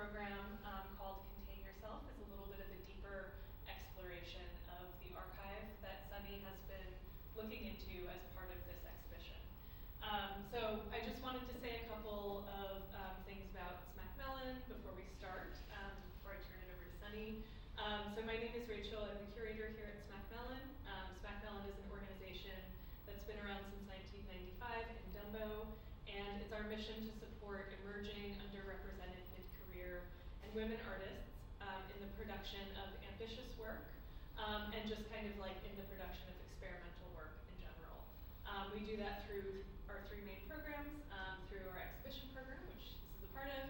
program called Contain Yourself is a little bit of a deeper exploration of the archive that Sunny has been looking into as part of this exhibition. So I just wanted to say a couple of things about SMAC Mellon before we start, before I turn it over to Sunny. So my name is Rachel. I'm the curator here at SMAC Mellon. SMAC Mellon is an organization that's been around since 1995 in Dumbo, and it's our mission to support emerging, underrepresented mid-career and women artists in the production of ambitious work, and just kind of like in the production of experimental work in general. We do that through our three main programs, through our exhibition program, which this is a part of,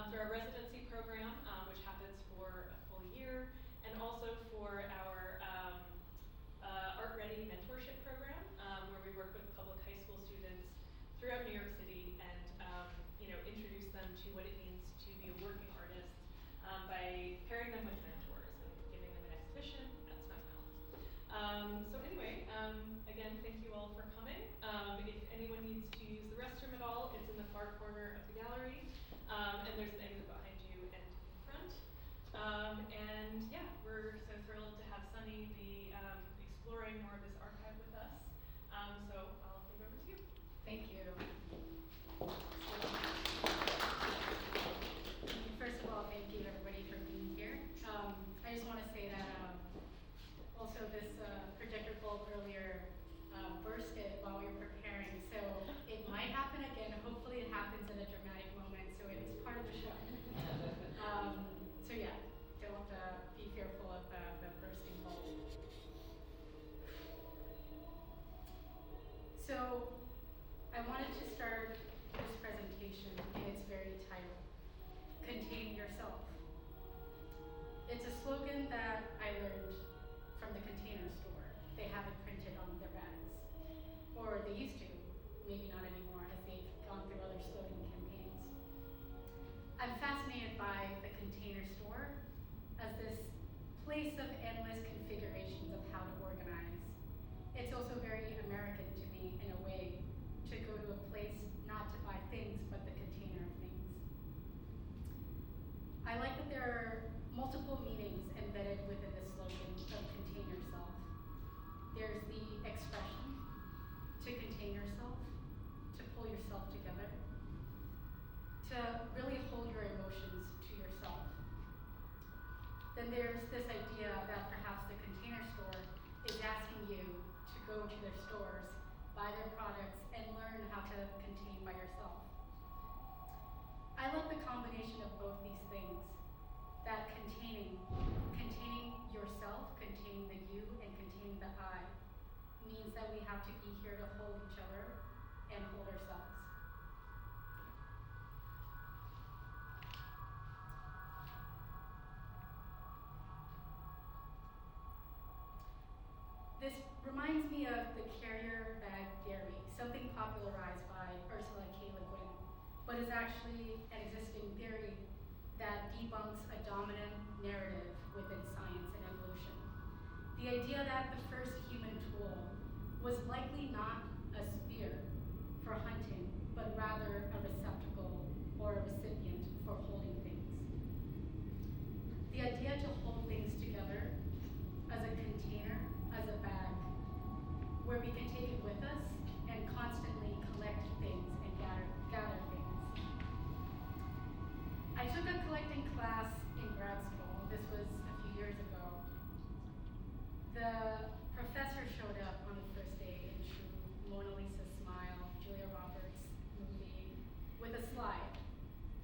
through our residency program, which happens for a full year, and also for our Art Ready mentorship program, where we work with public high school students throughout New York City and introduce them to what it means to be a working artist by pairing them with mentors and giving them an exhibition at SMAC Mellon. So anyway, again, thank you all for coming. If anyone needs to use the restroom at all, it's in the far corner of the gallery, and there's an exit behind you and in front. And yeah, we're so thrilled to have Sunny be exploring more of this archive with us. So I'll hand over to you. Thank you. First of all, thank you everybody for being here. I just want to say that also this projector bulb earlier bursted while we were preparing, so it might happen again. Hopefully it happens in a dramatic moment, so it is part of the show. So yeah, don't be fearful of the bursting bulb. So I wanted to start this presentation in its very title, Contain Yourself. It's a slogan that I learned from the Container Store. They have it printed on their bags, or they used to, maybe not anymore as they've gone through other slogan campaigns. I'm fascinated by the Container Store as this place of endless configurations of how to organize. It's also very American to me in a way, to go to a place not to buy things, but the container of things. I like that there are multiple meanings embedded within the slogan of Contain Yourself. There's the expression, to contain yourself, to pull yourself together, to really hold your emotions to yourself. Then there's this idea that perhaps the Container Store is asking you to go to their stores, buy their products, and learn how to contain by yourself. I love the combination of both these things, that containing yourself, containing the you, and containing the I, means that we have to be here to hold each other and hold ourselves. This reminds me of the carrier bag dairy, something popularized by Ursula K. Le Guin, but is actually an existing theory that debunks a dominant narrative within science and evolution. The idea that the first human tool was likely not a spear for hunting, but rather a receptacle or a recipient for holding things. The idea to hold things together as a container, as a bag, where we can take it with us and constantly collect things and gather things. I took a collecting class in grad school. This was a few years ago. The professor showed up on the first day in true Mona Lisa Smile, Julia Roberts movie, with a slide,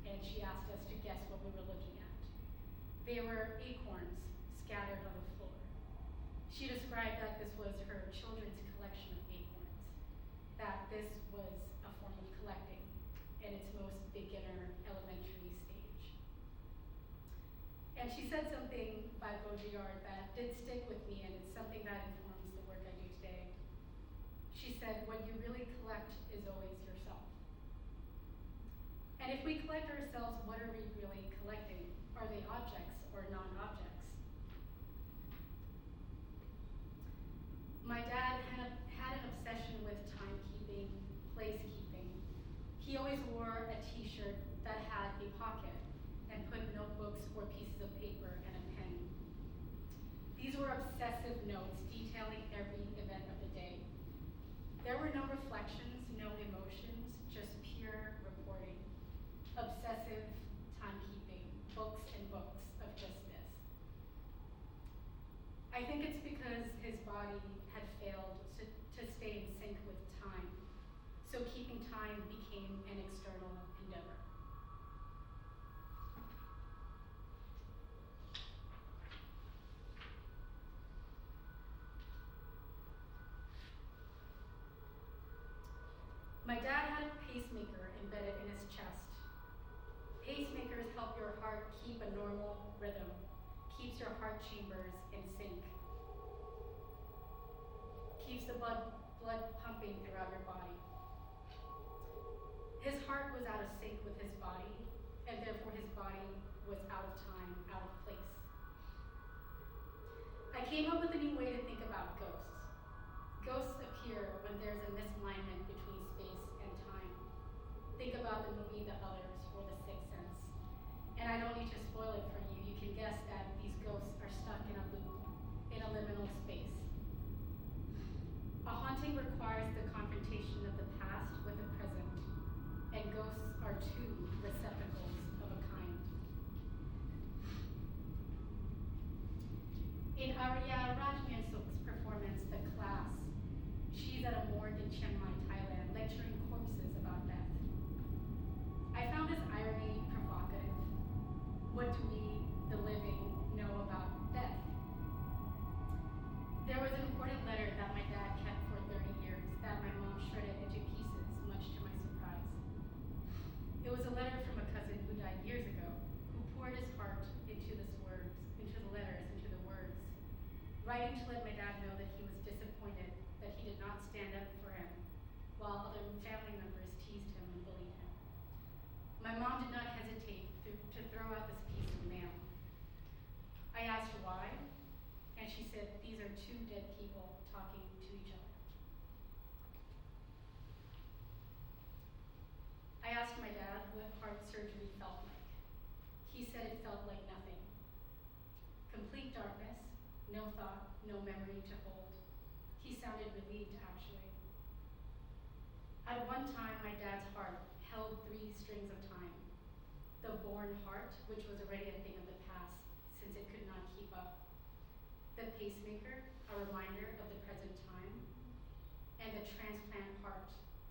and she asked us to guess what we were looking at. They were acorns scattered on the floor. She described that this was her children's collection of acorns, that this was a form of collecting in its most beginner elementary stage. And she said something by Baudrillard that did stick with me, and it's something that informs the work I do today. She said, what you really collect is always yourself. And if we collect ourselves, what are we really collecting? Are they objects or non-objects? My dad had an obsession with timekeeping, placekeeping. He always wore a t-shirt that had a pocket and put These were obsessive notes detailing every event of the day. There were no reflections, no emotions, just pure reporting. Obsessive timekeeping, books and books of just this. I think it's because his body had failed to stay in sync with time, so keeping time became an external endeavor. My dad had a pacemaker embedded in his chest. Pacemakers help your heart keep a normal rhythm, keeps your heart chambers in sync, keeps the blood pumping throughout your body. His heart was out of sync with his body, and therefore his body was out of time, out of place. I came up with a new way to think about ghosts. Ghosts appear when there's a misalignment between space and time. Think about the movie The Others or The Sixth Sense. And I don't need to spoil it for you. You can guess that these ghosts are stuck in a loop, in a liminal space. A haunting requires the confrontation of the past with the present, and ghosts are two receptacles of a kind. In Arya Rajmiansuk's performance, The Class, she's at a morgue in Chiang Mai, Thailand, lecturing corpses about death. I found this irony provocative. What do we, the living, know about death? There was an important letter that my dad kept for 30 years that my mom shredded into pieces, much to my surprise. It was a letter from a cousin who died years ago, who poured his heart into the letters, into the words, writing to let my dad know that he was disappointed that he did not stand up for him, while other family members teased him and bullied him. My mom did not hesitate to throw out this piece of mail. I asked why, and she said, these are two dead people talking to each other. I asked my dad what heart surgery felt like. He said it felt like nothing. Complete darkness, no thought, no memory to hold. He sounded relieved, actually. At one time, my dad's heart held 3 strings of time. The born heart, which was already a thing of the past, since it could not keep up. The pacemaker, a reminder of the present time. And the transplant heart,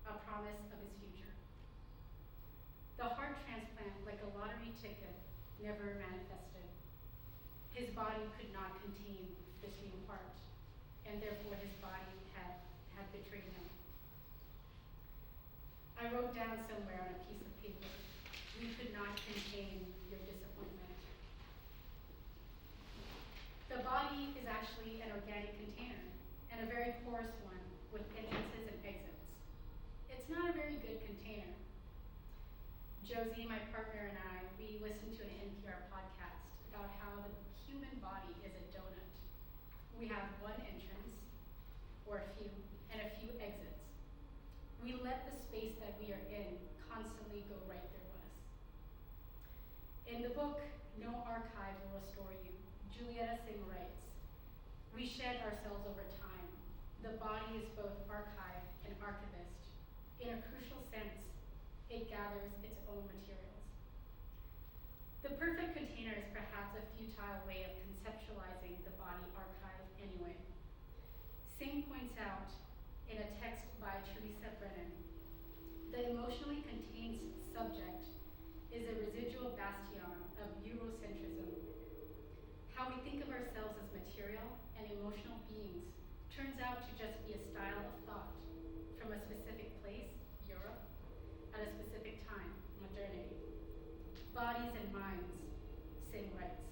a promise of his future. The heart transplant, like a lottery ticket, never manifested. His body could not contain this new heart, and therefore his body had betrayed him. I wrote down somewhere on a piece of paper, we could not contain your disappointment. The body is actually an organic container, and a very porous one, with entrances and exits. It's not a very good container. Josie, my partner, and I, we listened to an NPR podcast about how the human body is a donut. We have one entrance, or a few, and a few exits. We let the space that we are in constantly go right through us. In the book, No Archive Will Restore You, Julietta Singh writes, we shed ourselves over time. The body is both archive and archivist. In a crucial sense, it gathers its own materials. The perfect container is perhaps a futile way of conceptualizing the body archive anyway. Singh points out in a text by Teresa Brennan, the emotionally contained subject is a residual bastion of Eurocentrism. How we think of ourselves as material and emotional beings turns out to just be a style of thought from a specific place, Europe, at a specific time, modernity. Bodies and minds, Singh writes.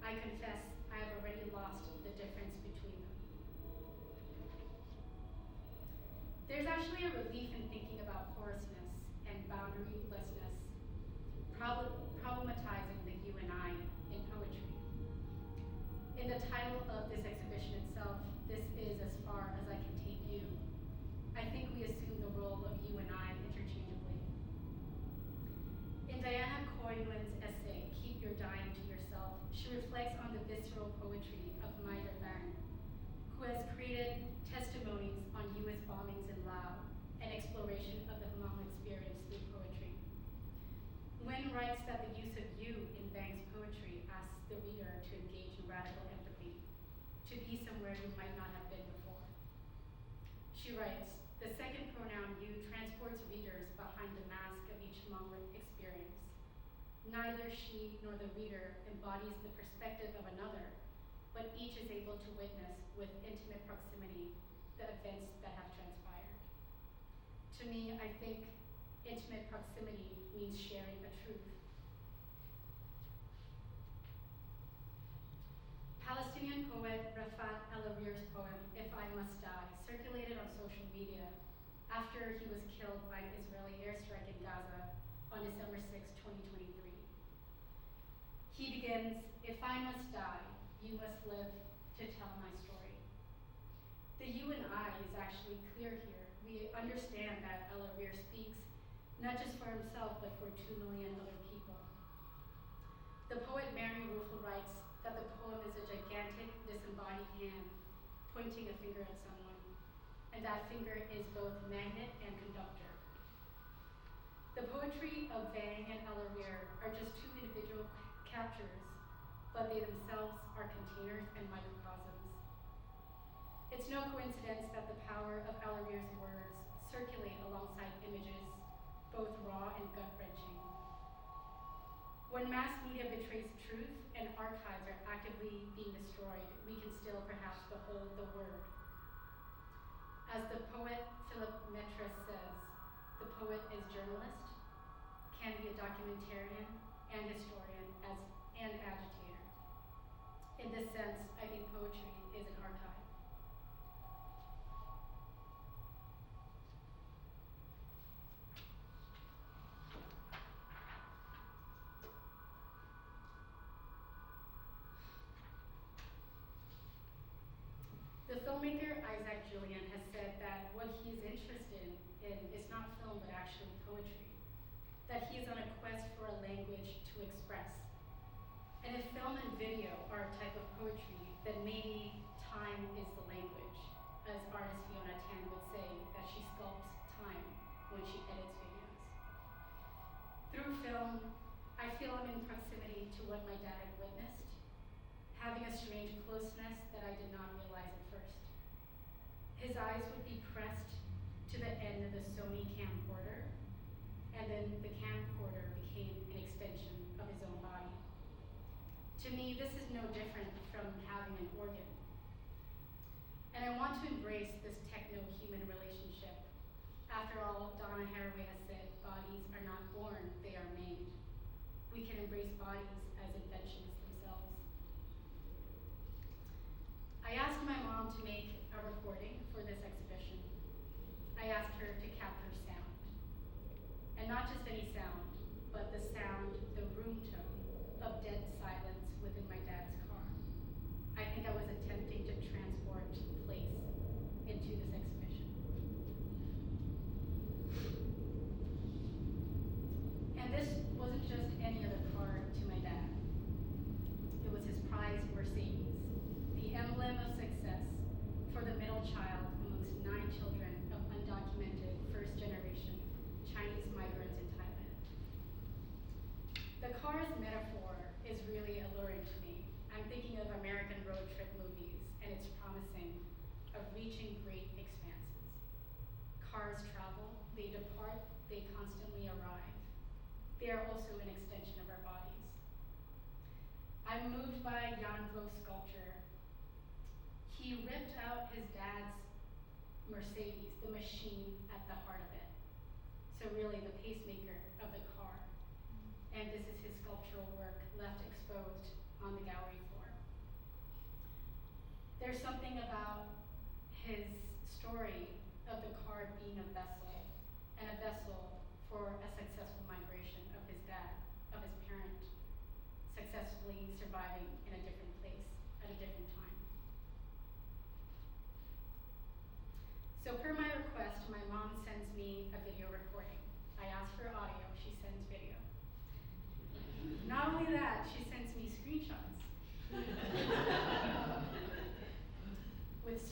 I confess I have already lost the difference between them. There's actually a relief in thinking about porousness and boundarylessness, problematizing the you and I in poetry. In the title of this exhibition itself, this is as far as I can take you. I think we assume the role of you and I interchangeably. In Diana Coylan's essay, Keep Your Dying to Yourself, she reflects on the visceral poetry of my has created testimonies on US bombings in Laos and exploration of the Hmong experience through poetry. Nguyen writes that the use of you in Bang's poetry asks the reader to engage in radical empathy, to be somewhere you might not have been before. She writes, the second pronoun you transports readers behind the mask of each Hmong experience. Neither she nor the reader embodies the perspective of another, but each is able to witness with intimate proximity the events that have transpired. To me, I think intimate proximity means sharing a truth. Palestinian poet Rafat El-Arir's poem, If I Must Die, circulated on social media after he was killed by an Israeli airstrike in Gaza on December 6, 2023. He begins, if I must die, you must live to tell my story. The you and I is actually clear here. We understand that El-Arir speaks not just for himself, but for 2 million other people. The poet Mary Ruefle writes that the poem is a gigantic, disembodied hand pointing a finger at someone, and that finger is both magnet and conductor. The poetry of Bang and El-Arir are just two individual captures, but they themselves are containers and microcosms. It's no coincidence that the power of El-Arir's words circulate alongside images, both raw and gut-wrenching. When mass media betrays truth and archives are actively being destroyed, we can still perhaps behold the word. As the poet Philip Metras says, the poet is journalist, can be a documentarian and historian and agitator. In this sense, I think poetry is an archive. The filmmaker Isaac Julian has said that what he is interested in is not film but actually poetry, that he is on a quest for a language to express. And if film and video are a type of poetry, then maybe time is the language, as artist Fiona Tan would say that she sculpts time when she edits videos. Through film, I feel I'm in proximity to what my dad had witnessed, having a strange closeness that I did not realize at first. His eyes would be pressed to the end of the Sony camcorder, and then the camcorder became an extension of his own body. To me, this is no different from having an organ. And I want to embrace this techno-human relationship. After all, Donna Haraway has said, bodies are not born, they are made. We can embrace bodies as inventions themselves. I asked my mom to make a recording for this exhibition. I asked her to capture sound. And not just any sound, but the sound, the room tone of dead silence within my dad's car. I think I was attempting to transport place into this exhibition. And this wasn't just any other car to my dad. It was his prized Mercedes, the emblem of success for the middle child amongst 9 children of undocumented first-generation Chinese migrants in Thailand. The car's metaphor is really alluring to me. I'm thinking of American road trip movies and its promising of reaching great expanses. Cars travel, they depart, they constantly arrive. They are also an extension of our bodies. I'm moved by Jan Vog's sculpture. He ripped out his dad's Mercedes, the machine at the heart of it. So really the pacemaker of the car. And this is his sculptural work left exposed on the gallery floor. There's something about his story of the car being a vessel, and a vessel for a successful migration of his dad, of his parent, successfully surviving in a different place at a different time. So per my request, my mom sends me a video recording. I ask for audio, she sends video. Not only that, she sends me screenshots with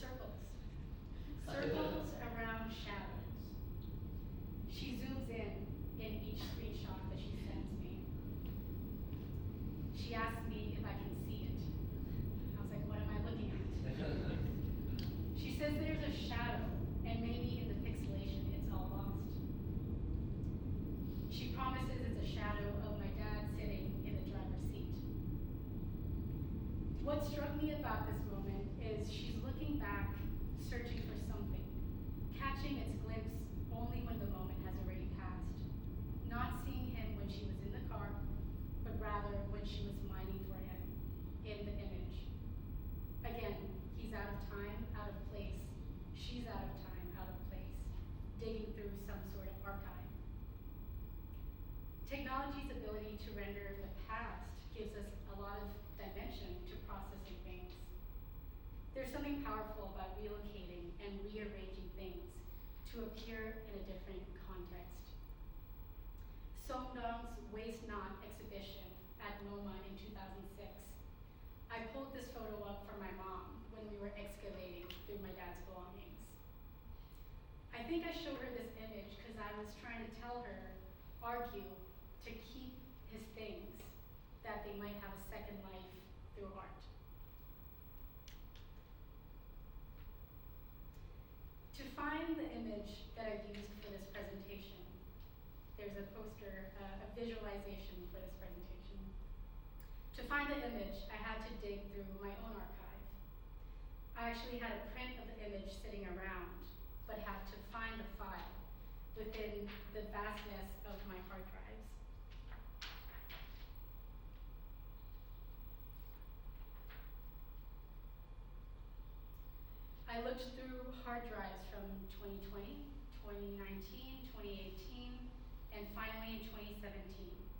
says there's a shadow, and maybe in the pixelation it's all lost. She promises it's a shadow of my dad sitting in the driver's seat. What struck me about this moment is she's looking back, searching for something, catching its glimpse only when the moment has already passed, not seeing him when she was in the car, but rather when she was mining for him in the image. Again, he's out of time, out of place. She's out of time, out of place, digging through some sort of archive. Technology's ability to render the past gives us a lot of dimension to processing things. There's something powerful about relocating and rearranging things to appear in a different context. Songdong's Waste Not exhibition at MoMA in 2006. I pulled this photo up for my mom when we were excavating through my dad's belongings. I think I showed her this image because I was trying to tell her, argue, to keep his things, that they might have a second life through art. To find the image that I've used for this presentation, there's a poster, a visualization for this presentation. To find the image, I had to dig through my own archive. I actually had a print of the image sitting around, but had to find the file within the vastness of my hard drives. I looked through hard drives from 2020, 2019, 2018, and finally in 2017,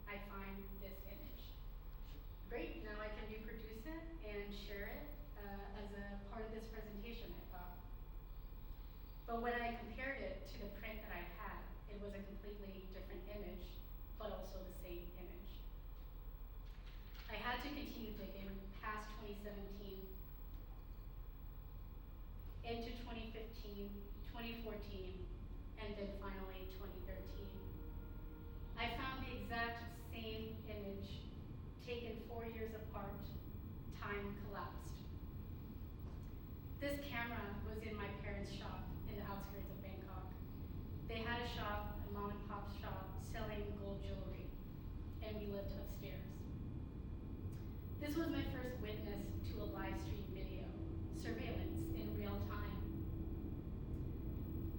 I find this image. Great, now I can reproduce it and share it as a part of this presentation, I thought. But when I compared it to the print that I had, it was a completely different image, but also the same image. I had to continue digging past 2017 into 2015, 2014, and then finally 2013. I found the exact same image taken 4 years apart. Time collapsed. This camera was in my parents' shop in the outskirts of Bangkok. They had a shop, a mom and pop shop, selling gold jewelry, and we lived upstairs. This was my first witness to a live stream video, surveillance in real time.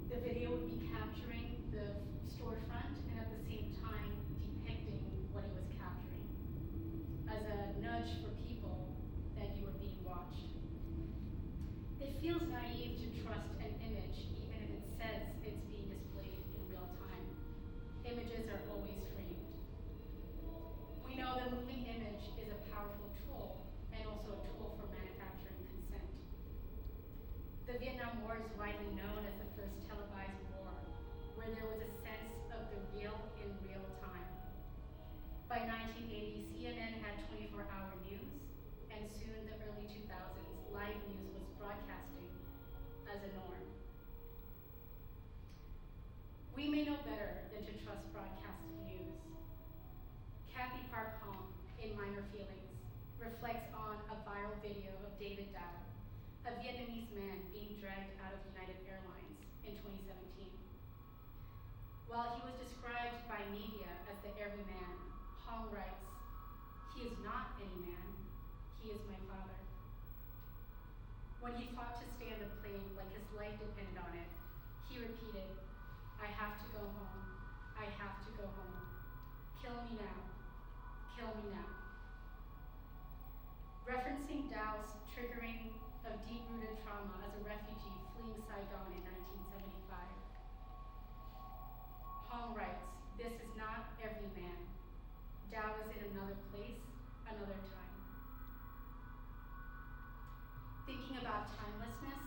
The video would be capturing the storefront and at the same time depicting what it was capturing as a nudge for people that you were being watched. It feels naive to trust an image even if it says it's being displayed in real time. Images are always framed. We know the moving image is a powerful tool and also a tool for manufacturing consent. The Vietnam War is widely known as the first televised war, where there was a sense of the real in real time. By 1980, CNN had 24-hour news, and soon the early 2000s, live news was broadcasting as a norm. We may know better than to trust broadcasted news. Kathy Park Hong, in Minor Feelings, reflects on a viral video of David Dow, a Vietnamese man being dragged out of United Airlines in 2017. While he was described by media as the everyman, Hong writes, "He is not any man, he is my father." When he fought to stay on the plane like his life depended on it, he repeated, "I have to go home, I have to go home. Kill me now, kill me now." Referencing Dow's triggering of deep-rooted trauma as a refugee fleeing Saigon in 1975. Hong writes, "This is not every man. Dow is in another place, another time." Thinking about timelessness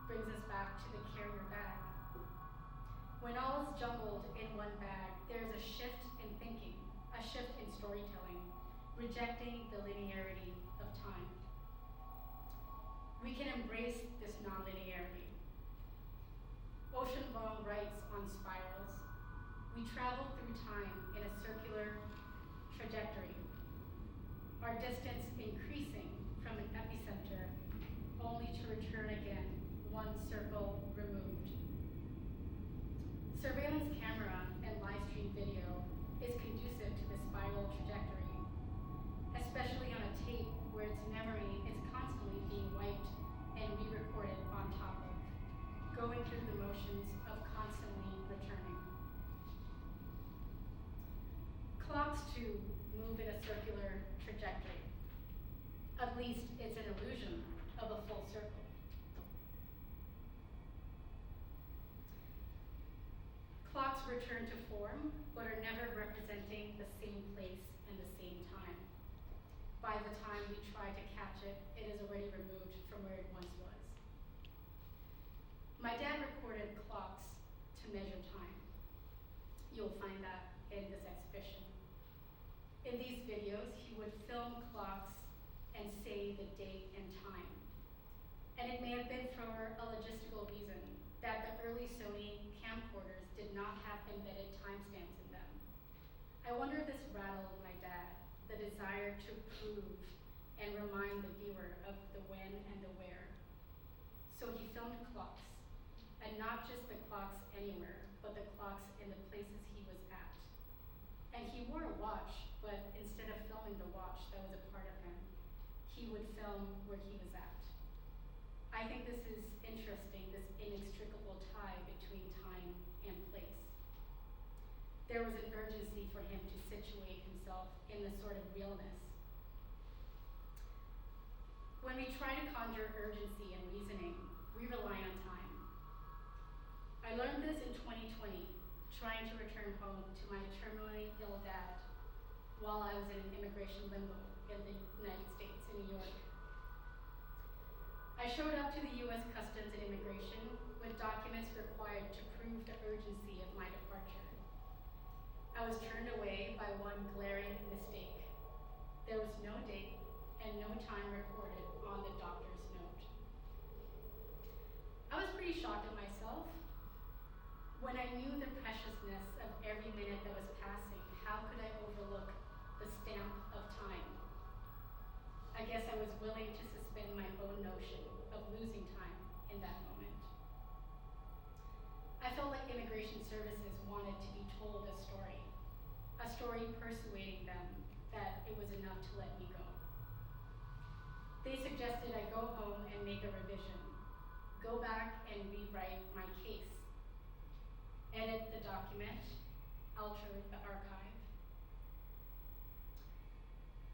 brings us back to the carrier bag. When all is jumbled in one bag, there is a shift in thinking, a shift in storytelling, rejecting the linearity of time. We can embrace this nonlinearity. Ocean Vuong writes on spirals, "We travel through time in a circular trajectory, our distance increasing from an epicenter only to return again, one circle move in a circular trajectory. At least it's an illusion of a full circle. Clocks return to form, but are never representing the same place and the same time. By the time we try to catch it, it is already removed from where it once was. My dad recorded clocks to measure time. You'll find that in this exhibition. In these videos, he would film clocks and say the date and time. And it may have been for a logistical reason that the early Sony camcorders did not have embedded timestamps in them. I wonder if this rattled my dad, the desire to prove and remind the viewer of the when and the where. So he filmed clocks, and not just the clocks anywhere, but the clocks in the places he was at. And he wore a watch, but instead of filming the watch that was a part of him, he would film where he was at. I think this is interesting, this inextricable tie between time and place. There was an urgency for him to situate himself in this sort of realness. When we try to conjure urgency and reasoning, we rely on time. I learned this in 2020, trying to return home to my terminally ill dad while I was in an immigration limbo in the United States, in New York. I showed up to the US Customs and Immigration with documents required to prove the urgency of my departure. I was turned away by one glaring mistake. There was no date and no time recorded on the doctor's note. I was pretty shocked at myself. When I knew the preciousness of every minute that was passing, how could I overlook the stamp of time? I guess I was willing to suspend my own notion of losing time in that moment. I felt like Immigration Services wanted to be told a story persuading them that it was enough to let me go. They suggested I go home and make a revision, go back and rewrite my case, edit the document, alter the archive.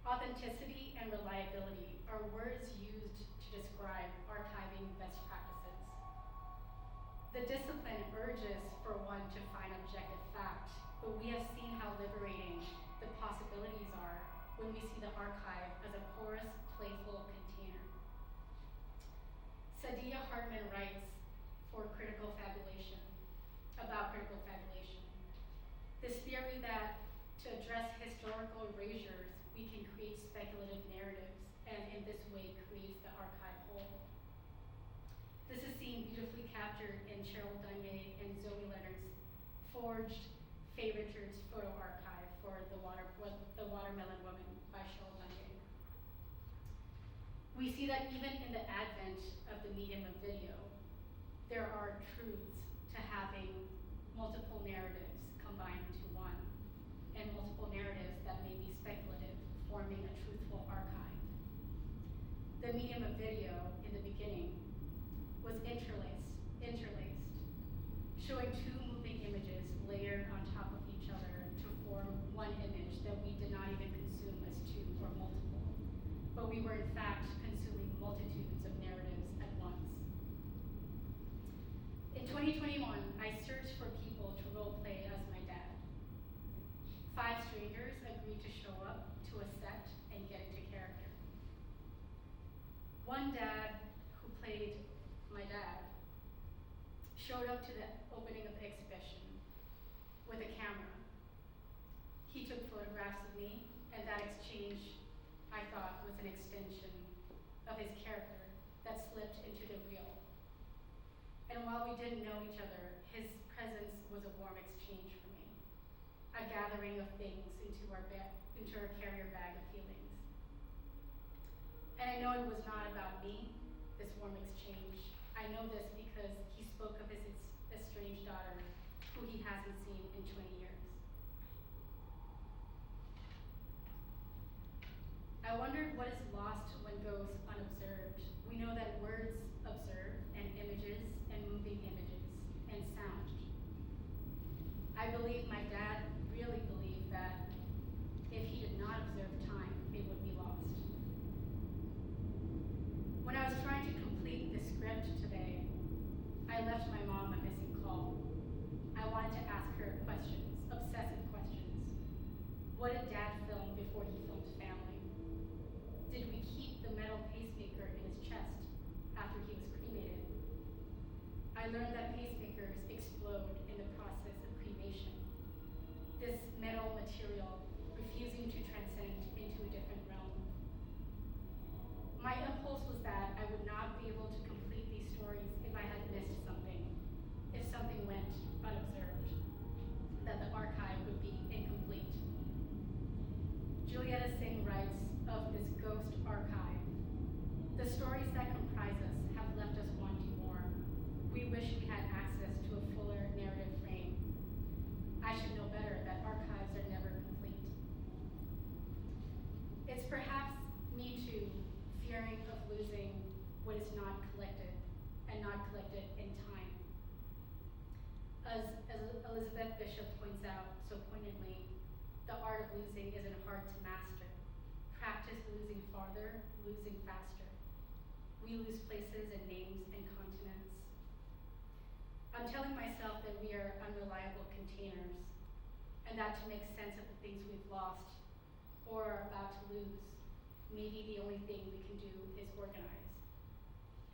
Authenticity and reliability are words used to describe archiving best practices. The discipline urges for one to find objective fact, but we have seen how liberating the possibilities are when we see the archive as a porous, playful container. Saidiya Hartman writes about critical fabulation. This theory that to address historical erasures, we can create speculative narratives, and in this way creates the archive whole. This is seen beautifully captured in Cheryl Dunye and Zoe Leonard's forged Faye Richards photo archive for the Watermelon Woman by Cheryl Dunye. We see that even in the advent of the medium of video, there are truths to having multiple narratives combined into one, and multiple narratives that may be speculative, forming a truthful archive. The medium of video in the beginning was interlaced, showing two moving images layered on top of each other to form one image that we did not even consume as two or multiple, but we were in fact consuming multitudes of narratives at once. In 2021, I searched for people to role play as my dad. 5 strangers agreed to show up to a set and get into character. One dad who played my dad showed up to the opening of the exhibition with a camera. He took photographs of me, and that exchange, I thought, was an extension of his character that slipped into the real. And while we didn't know each other, his presence was a warm exchange for me, a gathering of things into our carrier bag of feelings. And I know it was not about me, this warm exchange. I know this because he spoke of his estranged daughter, who he hasn't seen in 20 years. I wondered what is lost when goes unobserved. We know that words observe, and images, and moving images, and sound. I believe my dad really believed that if he did not I learned that pacemakers explode in the process of cremation. This metal material refusing to transcend into a different realm. My impulse was that I would not be able to complete these stories if I had missed something, if something went unobserved, that the archive would be incomplete. Julietta Singh writes of this ghost archive. The stories that comprise us have left us wanting more. We wish we had access to a fuller narrative frame. I should know better that archives are never complete. It's perhaps me too, fearing of losing what is not collected, and not collected in time. As Elizabeth Bishop points out so poignantly, the art of losing isn't hard to master. Practice losing farther, losing faster. We lose places and names and continents. I'm telling myself that we are unreliable containers, and that to make sense of the things we've lost or are about to lose, maybe the only thing we can do is organize.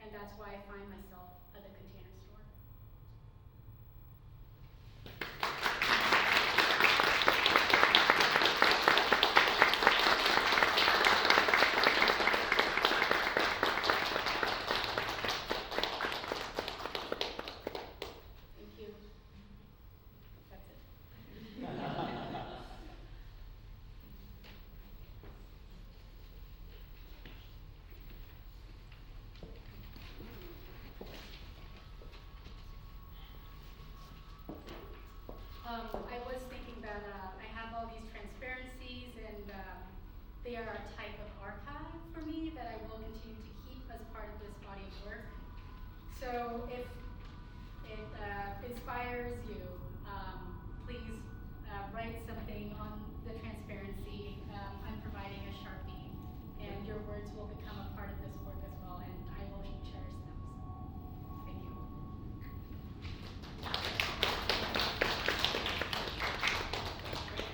And that's why I find myself at the Container Store. Thank you. That's it. I was thinking that I have all these transparencies, and they are a type of archive for me that I will continue to keep as part of this body of work. So if it inspires you, please write something on the transparency. I'm providing a Sharpie, and your words will become a part of this work as well, and I will cherish them. So, thank you.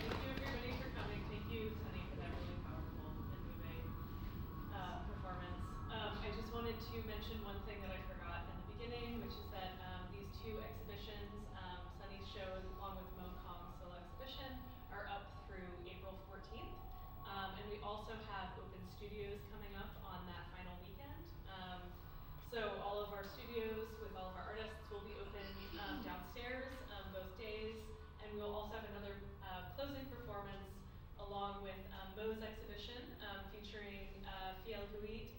Thank you everybody for coming. Thank you, Sunny, for that really powerful and moving performance. I just wanted to mention one thing that I forgot in the beginning, which is that these two exhibitions, Sunny's show along with Mo Kong's solo exhibition, are up through April 14th. And we also have open studios coming up on that final weekend. So all of our studios with all of our artists will be open downstairs both days. And we will also have another closing performance along with Mo's exhibition featuring Fiel Guit